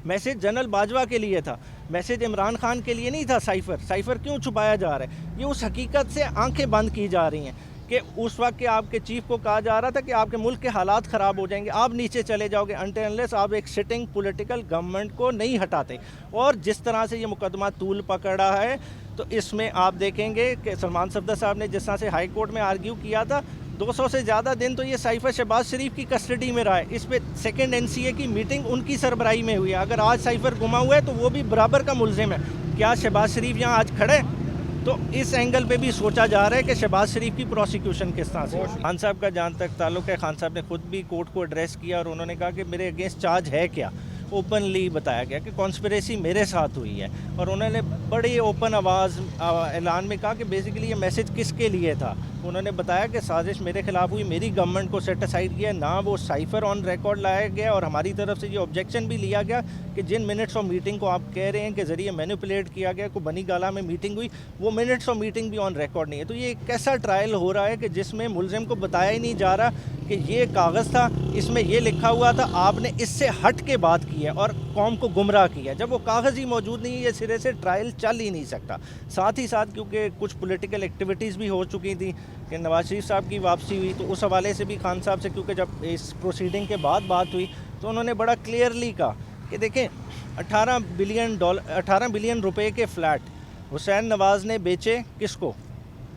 Message general Bajwa के लिए था, मैसेज इमरान खान के लिए नहीं था। साइफर क्यों छुपाया जा रहा है? ये उस हकीकत से आंखें बंद की जा रही हैं कि उस वक्त के आपके चीफ को कहा जा रहा था कि आपके मुल्क के हालात ख़राब हो जाएंगे, आप नीचे चले जाओगे अनटिल अनलेस आप एक सिटिंग पॉलिटिकल गवर्नमेंट को नहीं हटाते। और जिस तरह से ये मुकदमा तूल पकड़ा है, तो इसमें आप देखेंगे कि सलमान सफदर साहब ने जिस तरह से हाई कोर्ट में आर्ग्यू किया था, 200 से ज़्यादा दिन तो ये साइफर शहबाज शरीफ की कस्टडी में रहा है। इस पे सेकेंड NCA की मीटिंग उनकी सरबराही में हुई है। अगर आज साइफर गुमा हुआ है तो वो भी बराबर का मुलजिम है। क्या शहबाज शरीफ यहाँ आज खड़े? तो इस एंगल पे भी सोचा जा रहा है कि शहबाज शरीफ की प्रोसिक्यूशन किस तरह से। खान साहब का जहाँ तक ताल्लुक है, खान साहब ने खुद भी कोर्ट को एड्रेस किया और उन्होंने कहा कि मेरे अगेंस्ट चार्ज है क्या। ओपनली बताया गया कि कॉन्स्पिरेसी मेरे साथ हुई है, और उन्होंने बड़ी ओपन आवाज़ ऐलान में कहा कि बेसिकली ये मैसेज किसके लिए था। उन्होंने बताया कि साजिश मेरे खिलाफ हुई, मेरी गवर्नमेंट को सेट असाइड किया, ना वो साइफर ऑन रिकॉर्ड लाया गया, और हमारी तरफ से ये ऑब्जेक्शन भी लिया गया कि जिन मिनट्स ऑफ मीटिंग को आप कह रहे हैं कि ज़रिए मैनिपुलेट किया गया, को बनी गाला में मीटिंग हुई, वो मिनट्स ऑफ मीटिंग भी ऑन रिकॉर्ड नहीं है। तो ये एक कैसा ट्रायल हो रहा है कि जिसमें मुलजिम को बताया ही नहीं जा रहा कि ये कागज़ था, इसमें ये लिखा हुआ था, आपने इससे हट के बात की है और कौम को गुमराह किया। जब वो कागज़ ही मौजूद नहीं है, ये सिरे से ट्रायल चल ही नहीं सकता। साथ ही साथ क्योंकि कुछ पॉलिटिकल एक्टिविटीज़ भी हो चुकी थी कि नवाज शरीफ साहब की वापसी हुई, तो उस हवाले से भी खान साहब से, क्योंकि जब इस प्रोसीडिंग के बाद बात हुई तो उन्होंने बड़ा क्लियरली कहा कि देखें 18 बिलियन रुपए के फ्लैट हुसैन नवाज़ ने बेचे किसको?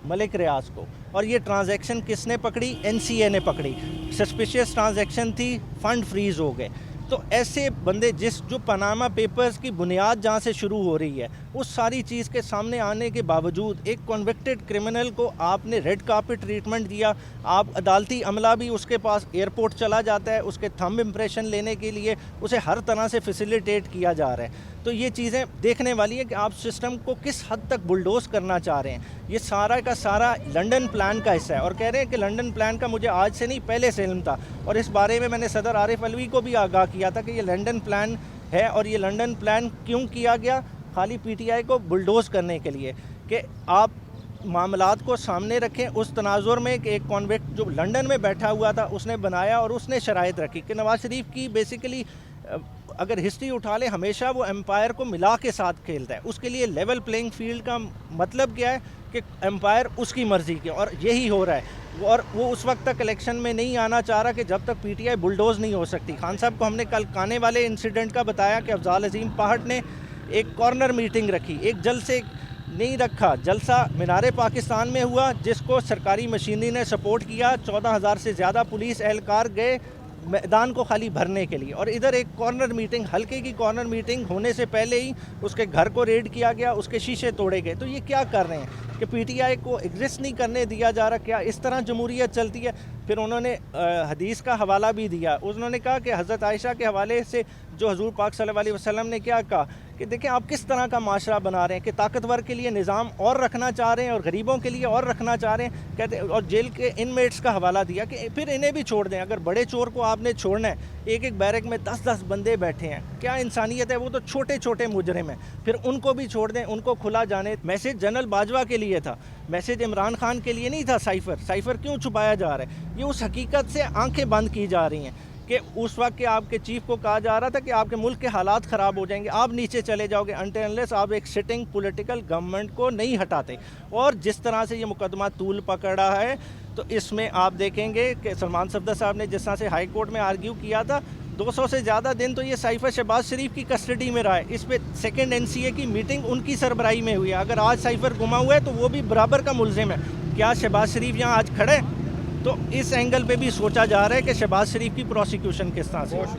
मलिक रियाज को। और ये ट्रांजैक्शन किसने पकड़ी? NCA ने पकड़ी। सस्पिशियस ट्रांजैक्शन थी, फंड फ्रीज हो गए। तो ऐसे बंदे जो पनामा पेपर्स की बुनियाद जहाँ से शुरू हो रही है, उस सारी चीज़ के सामने आने के बावजूद एक कन्विक्टेड क्रिमिनल को आपने रेड कार्पेट ट्रीटमेंट दिया। आप अदालती अमला भी उसके पास एयरपोर्ट चला जाता है उसके थंब इम्प्रेशन लेने के लिए, उसे हर तरह से फैसिलिटेट किया जा रहा है। तो ये चीज़ें देखने वाली है कि आप सिस्टम को किस हद तक बुलडोज करना चाह रहे हैं। ये सारा का सारा लंदन प्लान का हिस्सा है, और कह रहे हैं कि लंदन प्लान का मुझे आज से नहीं पहले से इल्म था, और इस बारे में मैंने सदर आरिफ अलवी को भी आगाह किया था कि ये लंदन प्लान है। और ये लंदन प्लान क्यों किया गया? खाली PTI को बुलडोज करने के लिए कि आप मामलात को सामने रखें उस तनाजुर में कि एक कॉन्विक्ट जो लंदन में बैठा हुआ था उसने बनाया और उसने शराइत रखी कि नवाज शरीफ की बेसिकली अगर हिस्ट्री उठा ले, हमेशा वो एम्पायर को मिला के साथ खेलता है। उसके लिए लेवल प्लेइंग फील्ड का मतलब क्या है कि एम्पायर उसकी मर्ज़ी के, और यही हो रहा है। और वो उस वक्त तक इलेक्शन में नहीं आना चाह रहा कि जब तक PTI बुलडोज नहीं हो सकती। खान साहब को हमने कल काने वाले इंसिडेंट का बताया कि अफजाल अजीम पहाड़ ने एक कॉर्नर मीटिंग रखी, एक जलसे नहीं रखा, जलसा मीनारे पाकिस्तान में हुआ जिसको सरकारी मशीनरी ने सपोर्ट किया। 14,000 से ज़्यादा पुलिस एहलकार गए मैदान को खाली भरने के लिए, और इधर एक कॉर्नर मीटिंग, हल्के की कॉर्नर मीटिंग होने से पहले ही उसके घर को रेड किया गया, उसके शीशे तोड़े गए। तो ये क्या कर रहे हैं कि PTI को एग्जिस्ट नहीं करने दिया जा रहा? क्या इस तरह जमहूरियत चलती है? फिर उन्होंने हदीस का हवाला भी दिया। उन्होंने कहा कि हज़रत आयशा के हवाले से जो हजूर पाक सल्लल्लाहु अलैहि वसल्लम ने क्या कहा कि देखें आप किस तरह का माशरा बना रहे हैं कि ताकतवर के लिए निज़ाम और रखना चाह रहे हैं और गरीबों के लिए और रखना चाह रहे हैं, कहते। और जेल के इनमेट्स का हवाला दिया कि फिर इन्हें भी छोड़ दें। अगर बड़े चोर को आपने छोड़ना है, एक बैरक में 10-10 बंदे बैठे हैं, क्या इंसानियत है? वो तो छोटे छोटे मुजरिम हैं, फिर उनको भी छोड़ दें, उनको खुला जाने। मैसेज जनरल बाजवा के लिए था, मैसेज इमरान खान के लिए नहीं था। साइफर क्यों छुपाया जा रहा है? ये उस हकीकत से आंखें बंद की जा रही हैं कि उस वक्त के आपके चीफ को कहा जा रहा था कि आपके मुल्क के हालात ख़राब हो जाएंगे, आप नीचे चले जाओगे अनटिल अनलेस आप एक सिटिंग पॉलिटिकल गवर्नमेंट को नहीं हटाते। और जिस तरह से ये मुकदमा तूल पकड़ा है, तो इसमें आप देखेंगे कि सलमान सफदर साहब ने जिस तरह से हाई कोर्ट में आर्ग्यू किया था, 200 से ज़्यादा दिन तो ये साइफर शहबाज शरीफ की कस्टडी में रहा है। इस पे सेकेंड NCA की मीटिंग उनकी सरबराही में हुई है। अगर आज साइफर गुमा हुआ है तो वो भी बराबर का मुलजिम है। क्या शहबाज शरीफ यहाँ आज खड़े? तो इस एंगल पे भी सोचा जा रहा है कि शहबाज शरीफ की प्रोसिक्यूशन किस तरह से।